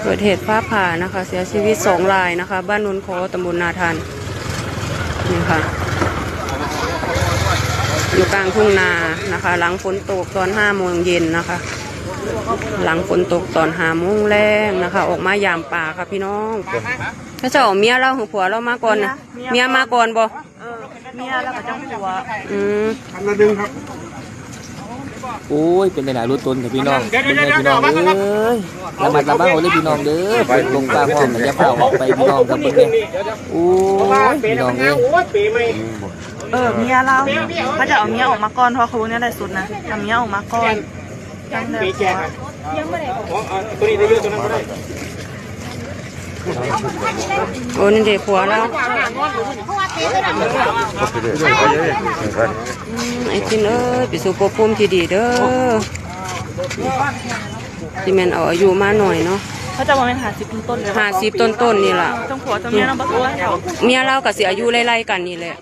เกิดเหตุฟ้าผ่านะคะเสียชีวิต2 รายนะคะบ้านนนโคตำบลนาทานนี่ค่ะอยู่กลางทุ่งนานะคะหลังฝนตกตอน5 โมงเย็นนะคะหลังฝนตกตอน5 โมงแรงนะคะออกมายามป่าค่ะพี่น้องถ้าเจ้าเมียเราหัวผัวเรามาก่อนนะเมียมาก่อนบ่เมียแล้วก็เจ้าผัวอันละดึงครับโอ้ยเป็นหลายๆรุ่นต้นค่ะพี่น้องเป็นไงพี่น้องเอ้ยระมัดระวังเอาเลยพี่น้องเด้อไปลงปลาห้องมันจะเผาออกไปพี่น้องครับเป็นไงโอ้ยพี่น้องเอ้ยเมียเราเขาจะเอาเมียออกมาก่อนเพราะเขาเนี่ยได้สุดนะเอาเมียออกมาก่อนยังไม่ได้ตัวนี้ได้เยอะตัวนั้นก็ได้โอ้นี่เด็กผัวเราไอ้กินไปสู่ภพภูมิที่ดีเด้อที่แม่นเอาอายุมาหน่อยเนาะเขาจะมาเป็น50 ต้นเลย50 ต้นนี่ล่ะต้องผัวจะเมียเราบ้าตัวเมียเรากับสิอายุไล่ๆกันนี่แหละ